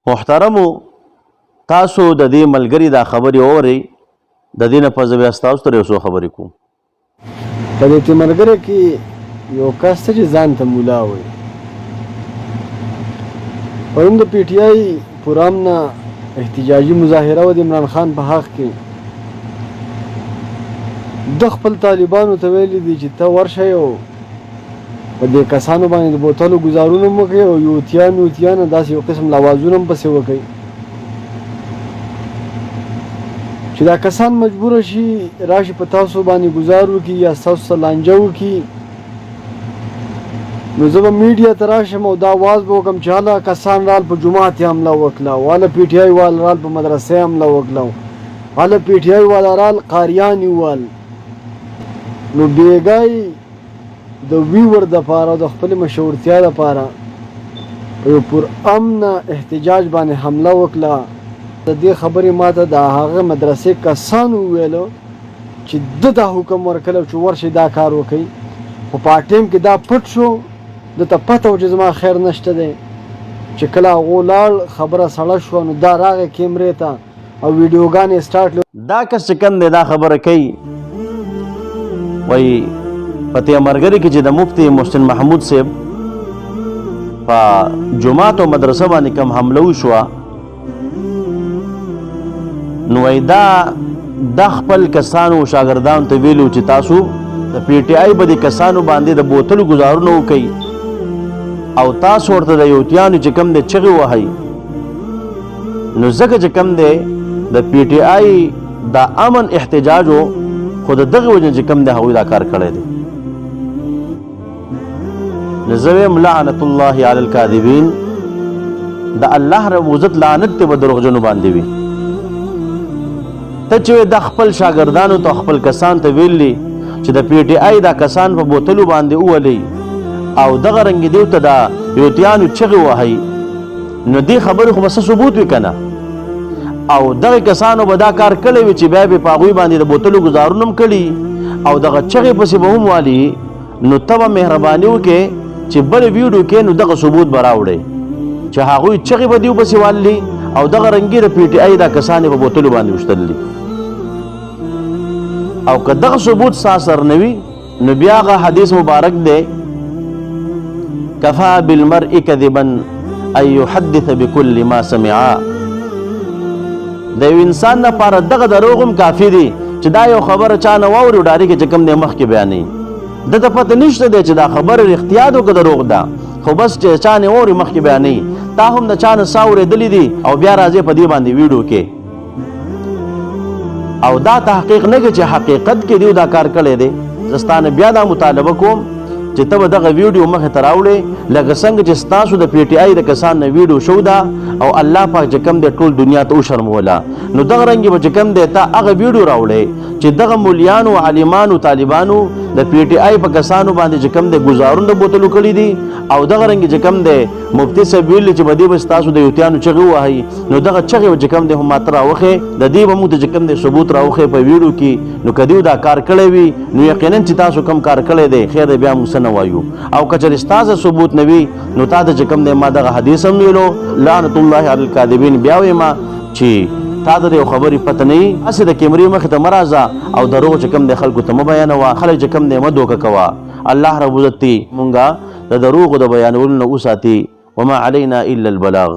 محترمو تاسو د دې ملګري دا خبرې اورئ د دې نه پس بیا ستاسو ته یو څو خبرې کوم. په دې ملګري کې یو کس چې ځان ته مولا وایي پرون د پی ټی آی پروګرام نه احتجاجي مظاهره و د عمران خان په حق کې د خپل طالبانو ته ویلي دي چې ته ورشئ او په دې کسانو باندې د بوتلو ګزارونه مو کوي او یوتیان داسې یو قسم لوازونه هم پسې وکوي چې دا کسان مجبوره شي راشي په تاسو باندې ګزار وکړي یا ستاسو څه لانجه وکړي. نو زه به میډیا ته راشم او دا آواز به وکړم چې هله کسان رال په جومات یې حمله وکړه، واله پی ټی آی وال رال په مدرسې حمله وکړه، هله پی ټی آی والا رال قاریان یې ووال. نو بیګای د ویور دپاره د خپلې مشهورتیا دپاره په یو پرامنه احتجاج باندې حمله وکړه. د دې خبرې ما ته د هغه مدرسې کسانو وویلو چې ده دا حکم ورکړی چې ورشئ دا کار وکړئ، خو په ټیم کې دا پټ شو، ده ته پته و چې زما خیر نشته دی. چې کله هغو لاړ خبره سړه شوه نو دا راغی کیمرې ته او ویډیوګانې سټارټ. دا کس چې کوم دی دا خبره کوي وایي په دې ملګري کې چې د مفتي محسن محمود صاحب په جومات او مدرسه باندې کوم حمله وشوه نو وایي دا خپل کسانو شاګردانو ته ویلو چې تاسو د پی ټی آی به د کسانو باندې د بوتلو ګزارونه وکئ او تاسو ورته د یوتیانو چې کوم دی چغې وهئ. نو ځکه چې کوم دی د پی ټی آی دا امن احتجاج و خو د دغې وجې چې کوم دی هغوی دا کار کړی دی. نو زه ویم لعنت الله علی الکاذبین، د الله رب عزت لعنت دی به دروغجنو باندې وي. ته چې د خپل شاګردانو ته خپل کسان ته ویلي چې د پی ټی آی دا کسان په بوتلو باندې وولئ او دغه رنګې دیو ته د یوتیانو چغې وهئ، نو دې خبرې خو به څه ثبوت وي که نه؟ او دغه کسانو به دا کار کړی وي چې بیا به په هغوی باندې د بوتلو ګزارونه هم کړي او دغه چغې پسې به هم والي. نو ته به مهرباني وکړې چې بل ویډیو کې نو دغه ثبوت به راوړئ چې هغوی چغې به دیو پسې والي او دغه رنګې د پی ټی آی دا کسان یې په بوتلو باندې وشتلي. او که دغه ثبوت ستا سر نه وي نو بیا هغه حدیث مبارک دی کفا بالمرء کذبا ان یحدث بكل ما سمع. د یو انسان لپاره دغه دروغ هم کافي دي چې دا یو خبره چا نه واوري ډارې کې چې کوم دی مخکې بیانوي. ده ته پته نشته دی چې دا خبره رښتیا ده که دروغ ده، خو بس چې چا نه واوري مخکې بیانوي. تا هم د چا نه سا اورېدلي دي او بیا راځې په دې باندې ویډیو کې او دا تحقیق نه کوي چې حقیقت کې دیو دا کار کړی دی. زه ستا نه بیا دا مطالبه کوم چې ته به دغه ویډیو مخې ته راوړې لکه څنګه چې ستاسو د پی ټی آی د کسان نه ویډیو شو ده او الله پاک چې کوم دی ټول دنیا ته وشرموله. نو دغه رنګې به چې کوم دی ته هغه ویډیو راوړې چې دغه مولیانو عالمانو طالبانو د پی ټی آی په کسانو باندې چې کوم دی ګزارونه د بوتلو کړي دي او دغه رنګې چې کوم دی مفتي صاحب ویلي چې به دې به ستاسو د یوتیانو چغې ووهئ. نو دغه چغې به چې کوم دی هم ماته راوښې د دې به موږ ته چې کوم دی ثبوت راوښې په ویډیو کې. نو که دیو دا کار کړی وي نو یقینا چې تاسو کوم کار کړی دی خیر دی بیا موږ څه نه وایو. او که چېرې ستاسو ثبوت نه وي نو تا ته چې کوم دی ما دغه حدیث هم ویلو لعنت الله علی الکاذبین. بیا وایم چې تا ته د یو خبرې پته نه وي هسې د کیمرې مخې ته مه راځه او دروغ چې کوم دی خلکو ته مه بیانوه، خلک چې کوم دی مه دوکه کوه. الله رب عزت مونږه د دروغو د بیانولو نه وساتي. وما علینا الا البلاغ.